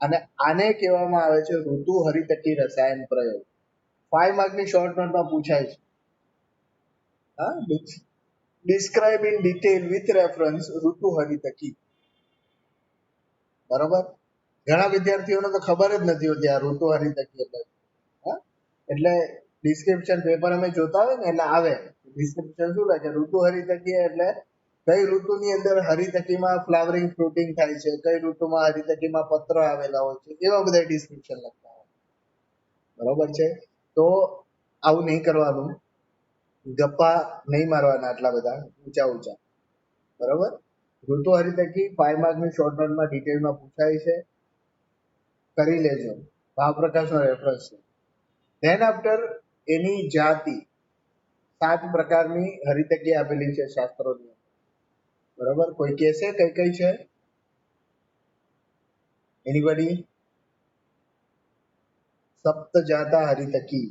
અને આને કહેવામાં આવે છે ઋતુ હરિતકી રસાયણ પ્રયોગ. 5 માર્કની શોર્ટ નોટમાં પૂછાય છે. Describe in detail with reference ઋતુ હરિતકી. બરોબર, ઘણા વિદ્યાર્થીઓને તો ખબર જ નથી હોતી આ ઋતુ હરિતકી એટલે ડિસ્ક્રિપ્શન પેપર અમે જોતા હોય ને એટલે આવે ડિસ્ક્રિપ્શન શું લખે, ઋતુ હરિતકી એટલે કઈ ઋતુની અંદર હરિતકીમાં ફ્લાવરિંગ ફ્રૂટિંગ થાય છે, કઈ ઋતુમાં હરિતકીમાં પત્ર આવેલા હોય છે, એવા બધા ડિસ્ક્રિપ્શન લખતા હોય. બરોબર છે, તો આવું નહીં કરવાનું, ગપ્પા નહીં મારવાના આટલા બધા ઊંચા. બરોબર, ઋતુ હરિતકી 5 માર્કની શોર્ટ નોટમાં ડિટેલમાં પૂછાય છે, કરી લેજો. ભાવપ્રકાશનો રેફરન્સ છે. ધેન આફ્ટર એની જાતિ 7 પ્રકારની હરિતકી આપેલી છે શાસ્ત્રોની. બરોબર, કોઈ કહેશે કઈ કઈ છે? એનીબડી? સપ્ત જાતા હરિતકી.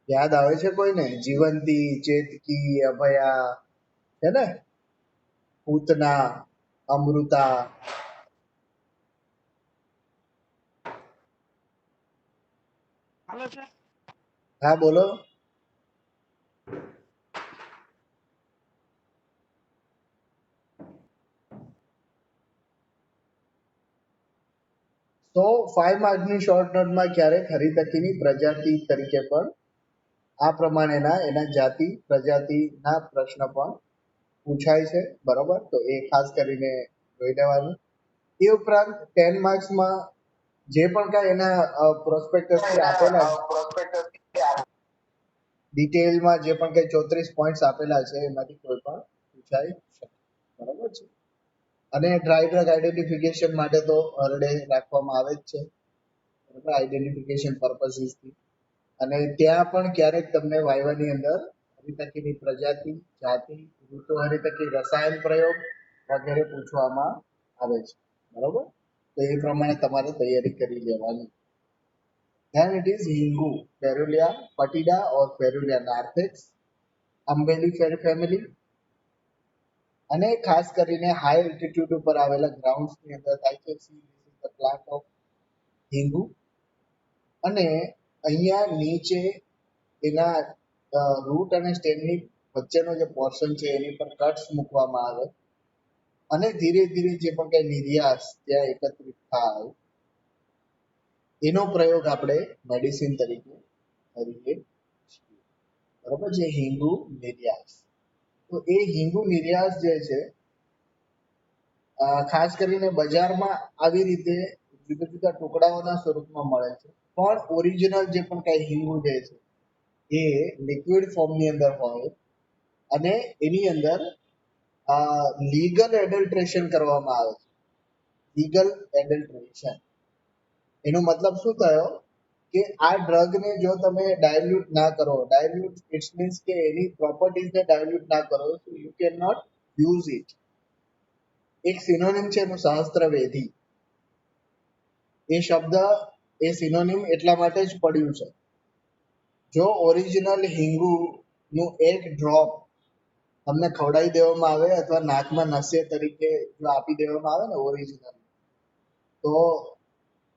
યાદ આવે છે કોઈને? જીવંતી, ચેતકી, અભયા છે ને, પૂતના, અમૃતા. હા બોલો. તો 5 માર્કની શોર્ટ નોટમાં ક્યારેક હરિતકીની પ્રજાતિ તરીકે પણ આ પ્રમાણેના એના જાતિ પ્રજાતિના પ્રશ્ન પણ પૂછાય છે. બરોબર, તો એ ખાસ કરીને જોઈ લેવાનું. એ ઉપરાંત 10 માર્ક્સમાં જે પણ કાંઈ એના પ્રોસ્પેક્ટસ આપેલા ડિટેલમાં જે પણ કંઈ 34 પોઈન્ટ્સ આપેલા છે એમાંથી કોઈ પણ પૂછાઈ શકે. બરાબર છે. અને ડ્રાય ડ્રગ આઈડેન્ટિફિકેશન માટે તો હરડે રાખવામાં આવે જ છે, બરાબર, આઈડેન્ટિફિકેશન પર્પસીસથી. અને ત્યાં પણ ક્યારેક તમને વાયવાની અંદર હરિતકીની પ્રજાતિ, જાતિ, ઋતુ હરિતકી રસાયણ પ્રયોગ વગેરે પૂછવામાં આવે છે. બરાબર, તો એ પ્રમાણે તમારે તૈયારી કરી લેવાની. Then it is Hingu, Ferulia patida or Ferulia narthex, Umbellifer family. અને ખાસ કરીને હાઈ એલ્ટિટ્યુડ ઉપર આવેલા ગ્રાઉન્ડ્સ ની અંદર થાય છે. See this is the plant of હિંગુ. અને અહીંયા નીચે એના રૂટ અને સ્ટેમની વચ્ચેનો જે પોર્શન છે એની પર કટ્સ મૂકવામાં આવે અને ધીરે ધીરે જે પણ કઈ નિર્યાસ ત્યાં એકત્રિત થાય એનો પ્રયોગ આપણે મેડિસિન તરીકે કરીએ છીએ. બરાબર છે. હિંગુ નિર્યાસ. તો એ હિંગુ નિર્યાસ જે છે ખાસ કરીને બજારમાં આવી રીતે જુદા જુદા ટુકડાઓના સ્વરૂપમાં મળે છે, પણ ઓરિજિનલ જે પણ કઈ હિંગુ જે છે એ લિક્વિડ ફોર્મની અંદર હોય અને એની અંદર લીગલ એડલ્ટ્રેશન કરવામાં આવે છે. લીગલ એડલ્ટ્રેશન એનો મતલબ શું થયો કે આ ડ્રગને જો તમે ડાયલ્યુટ ના કરો, ડાયલ્યુટ ઇટ્સ મીન્સ કે એની પ્રોપર્ટીઝને ડાયલ્યુટ ના કરો, so you cannot use it. એક સિનોનિમ છે એનું સહસ્ત્રવેધી. એ શબ્દ એ સિનોનિમ એટલા માટે જ પડ્યું છે. જો ઓરિજિનલ હિંગુ નું એક ડ્રોપ તમને ખવડાવી દેવામાં આવે અથવા નાકમાં નસ્ય તરીકે જો આપી દેવામાં આવે ને ઓરિજિનલ, તો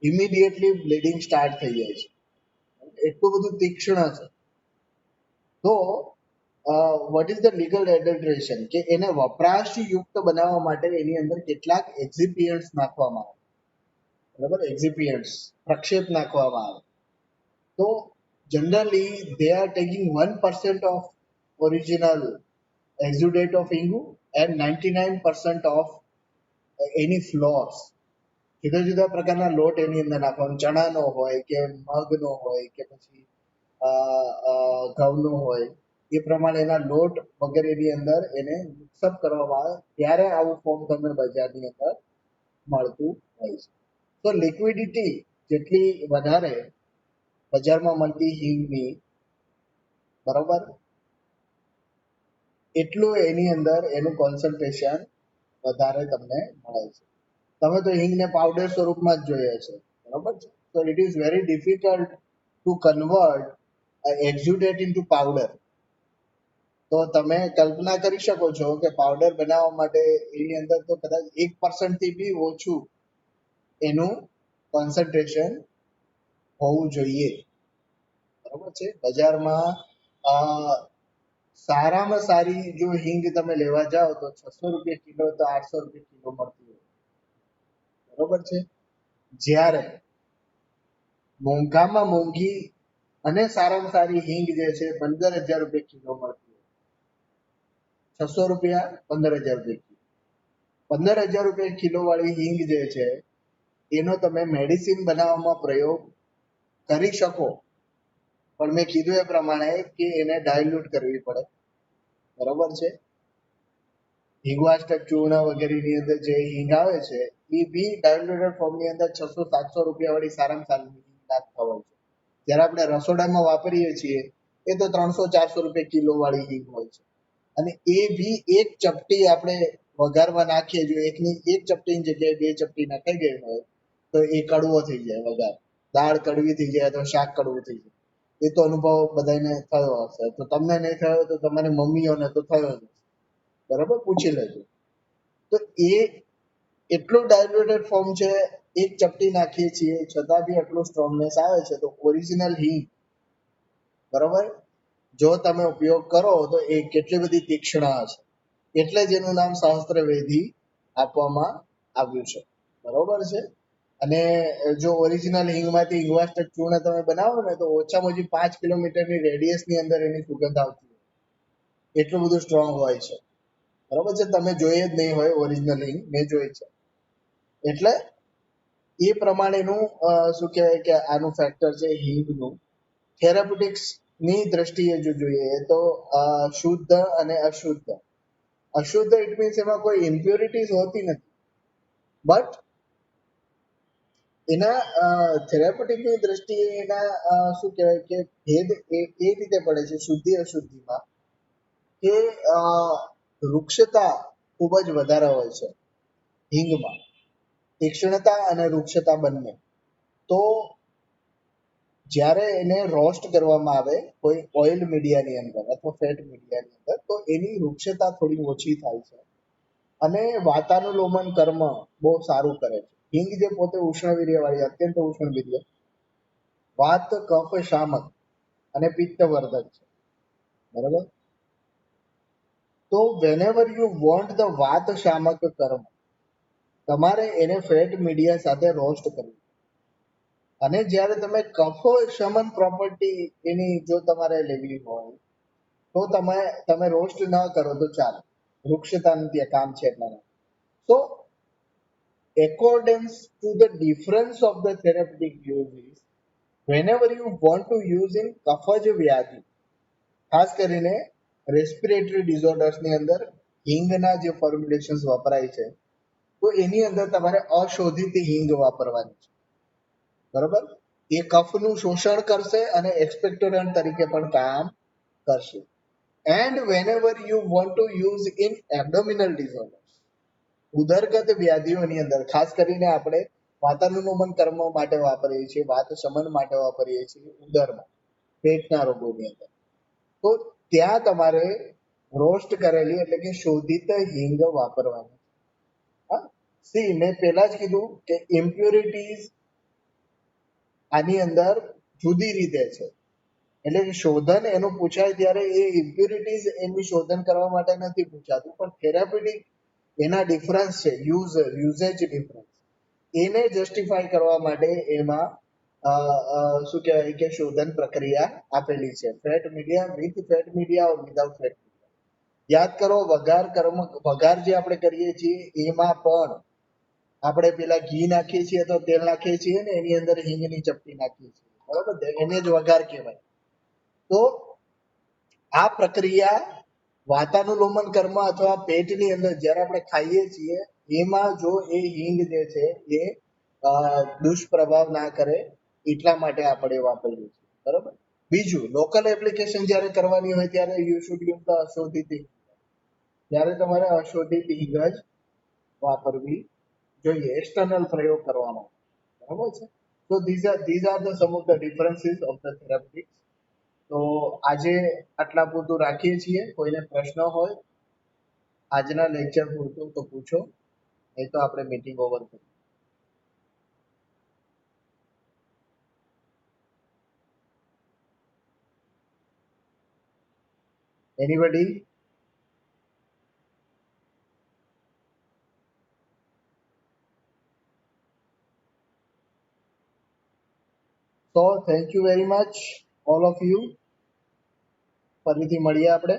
ઇમિડિયેટલી બ્લીડિંગ સ્ટાર્ટ થઈ જાય છે. એટલું બધું તીક્ષ્ણ છે. તો what is the legal adulteration કે એને વપરાશ યુક્ત બનાવવા માટે એની અંદર કેટલાક એક્ઝિપિયન્ટ્સ નાખવામાં આવે. બરાબર, એક્ઝિપિયન્ટ્સ પ્રક્ષેપ નાખવામાં આવે. તો generally they are taking 1% of original exudate of Hingu and 99% of any flours. જુદા જુદા પ્રકારના લોટ એની અંદર નાખવાનો, ચણાનો હોય કે મગનો હોય કે પછી ઘઉંનો હોય, એ પ્રમાણે એના લોટ વગેરેની અંદર એને મિક્સઅપ કરવામાં આવે ત્યારે આવું ફોર્મ તમને બજારની અંદર મળતું હોય છે. તો લિક્વિડિટી જેટલી વધારે બજારમાં મળતી હિંગની, બરાબર, એટલું એની અંદર એનું કોન્સન્ટ્રેશન વધારે તમને મળે છે. તમે તો હિંગને પાવડર સ્વરૂપમાં જ જોઈએ છે. બરાબર છે. તો it is very difficult to convert exudate into powder. તો તમે કલ્પના કરી શકો છો કે પાવડર બનાવવા માટે એની અંદર તો કદાચ 1% થી બી ઓછું એનું કોન્સન્ટ્રેશન હોવું જોઈએ. બરાબર છે. બજારમાં સારામાં સારી જો હિંગ તમે લેવા જાઓ તો 600 રૂપિયા કિલો તો 800 રૂપિયા કિલો મળતી હોય. બરોબર છે. જ્યારે મોંઘામાં મોંઘી અને સારામાં સારી હિંગ જે છે 15,000 રૂપિયા કિલો મળતી હોય. 600 રૂપિયા 15,000 રૂપિયા કિલો. 15,000 રૂપિયા કિલો વાળી હિંગ જે છે એનો તમે મેડિસિન બનાવવામાં પ્રયોગ કરી શકો, પણ મેં કીધું એ પ્રમાણે કે એને ડાયલ્યુટ કરવી પડે. બરોબર છે. હિંગવાષ્ટક ચૂર્ણ વગેરેની અંદર જે હિંગ આવે છે એ બી ડાયલ્યુટેડ ફોર્મની અંદર 600-700 રૂપિયા વાળી સારામાં સારી હિંગ નાખતા હોય છે. જ્યારે આપણે રસોડામાં વાપરીએ છીએ એ તો 300-400 રૂપિયા કિલો વાળી હિંગ હોય છે. અને એ બી એક ચપટી આપણે વઘારમાં નાખીએ, જો એકની એક ચપટીની જગ્યાએ 2 ચપટી નાખાઈ ગઈ હોય તો એ કડવો થઈ જાય વઘાર. દાળ કડવી થઈ જાય તો શાક કડવું થઈ જાય. એ તો અનુભવ બધાને થયો હશે. તો તમને નહીં થયો તો તમારી મમ્મીઓને તો થયો જ. બરાબર, પૂછી લેજો. તો એ એટલું ડાયલ્યુટેડ ફોર્મ છે, એક ચપટી નાખીએ છીએ છતાં બી એટલું સ્ટ્રોંગનેસ આવે છે. તો ઓરિજિનલ હિંગ, બરાબર, જો તમે ઉપયોગ કરો તો એ કેટલી બધી તીક્ષ્ણ હશે. એટલે જ એનું નામ સહસ્ત્રવેધી આપવામાં આવ્યું છે. બરોબર છે. અને જો ઓરિજિનલ હિંગમાંથી હિંગવાષ્ટક ચૂર્ણ તમે બનાવો ને તો ઓછામાં ઓછી 5 કિલોમીટરની રેડિયસની અંદર એની સુગંધ આવતી હોય. એટલું બધું સ્ટ્રોંગ હોય છે. બરોબર છે. તમે જોઈએ જ નહીં હોય ઓરિજિનલ હિંગ, મેં જોઈ છે. એટલે એ પ્રમાણેનું શું કહેવાય કે આનું ફેક્ટર છે હિંગનું. થેરાપ્યુટિક્સ ની દ્રષ્ટિએ જો જોઈએ તો શુદ્ધ અને અશુદ્ધ. અશુદ્ધ ઇટ મીન્સ એમાં કોઈ ઇમ્પ્યોરિટીઝ હોતી નથી, બટ એના થેરાપ્યુટિકની દ્રષ્ટિએ એના શું કહેવાય કે ભેદ એ રીતે પડે છે શુદ્ધિ અશુદ્ધિમાં કે વૃક્ષતા ખૂબ જ વધારે હોય છે હિંગમાં, તીક્ષ્ણતા અને વૃક્ષતા બંને. તો જ્યારે એને રોસ્ટ કરવામાં આવે કોઈ ઓઇલ મીડિયાની અંદર અથવા ફેટ મીડિયાની અંદર તો એની વૃક્ષતા થોડી ઓછી થાય છે અને વાતાનુલોમન કર્મ બહુ સારું કરે છે. હિંગ જે પોતે ઉષ્ણવીર્ય વાળી અત્યંત ઉષ્ણવીર્ય, વાત કફ શામક અને પિત્તવર્ધક છે, બરાબર. તો વેનેવર યુ વોન્ટ ધ વાત શામક કર્મ, તમારે એને ફેટ મીડિયા સાથે રોસ્ટ કરવું. અને જ્યારે તમે કફ શમન પ્રોપર્ટી એની જો તમારે લેવી હોય તો તમે રોસ્ટ ન કરો તો ચાલે, વૃક્ષતાનું ત્યાં કામ છે એટલા માટે. So accordance to the difference of the therapeutic uses, whenever you want to use in કફજ વ્યાધિ, ખાસ કરીને રેસ્પિરેટરી ડિસઓર્ડર્સ ની અંદર હિંગના જે ફોર્મ્યુલેશન્સ વપરાય છે તો એની અંદર તમારે અશોધિત હિંગ વાપરવાની છે, બરાબર. એ કફનું શોષણ કરશે અને એક્સપેક્ટોરન્ટ તરીકે પણ કામ કરશે. And whenever you want to use in abdominal disorders, ઉદરગત વ્યાધિઓની અંદર ખાસ કરીને આપણે વાતાનુલોમન કર્મ માટે વાપરીએ છીએ, વાત શમન માટે વાપરીએ છીએ ઉદરમાં, પેટના રોગોની અંદર. તો ત્યાં તમારે રોસ્ટ કરેલી એટલે કે શોધિત હિંગ વાપરવાની. હા, સી મેં પહેલા જ કીધું કે ઇમ્પ્યોરિટીઝ આની અંદર જુદી રીતે છે, એટલે કે શોધન એનું પૂછાય ત્યારે એ ઇમ્પ્યોરિટીઝ એની શોધન કરવા માટે નથી પૂછાતું, પણ થેરાપ્યુટિક એના ડિફરન્સ છે, યુઝેજ ડિફરન્સ, એને જસ્ટિફાય કરવા માટે એમાં શું કહેવાય કે શોધન પ્રક્રિયા આપેલી છે. Fat media, with fat media or without fat media. યાદ કરો વઘાર જે આપણે કરીએ છીએ એમાં પણ આપણે પેલા ઘી નાખીએ છીએ તો તેલ નાખીએ છીએ ને એની અંદર હિંગની ચપટી નાખીએ છીએ, બરાબર, એને જ વઘાર કહેવાય. તો આ પ્રક્રિયા વાતાનુલોમન કર્મ અથવા પેટની અંદર જ્યારે આપણે ખાઈએ છીએ એમાં જો એ હિંગ જે છે એ દુષ્પ્રભાવ ના કરે એટલા માટે આપણે વાપરીએ છીએ, બરાબર. બીજું, લોકલ એપ્લિકેશન જ્યારે કરવાની હોય ત્યારે યુ શુડ યુઝ ધ અશોધિત હિંગ, ત્યારે તમારે અશોધિત હિંગ જ વાપરવી જોઈએ એક્સટર્નલ પ્રયોગ કરવામાં, બરાબર છે. તો these are the some of the differences of the therapeutics. તો આજે આટલા પૂરતું રાખીએ છીએ. કોઈને પ્રશ્ન હોય આજના લેક્ચર પૂરતું તો પૂછો, નહીં તો આપણે મીટિંગ ઓવર કરીએ. Anybody? So thank you very much all of you. ફરીથી મળીએ આપણે.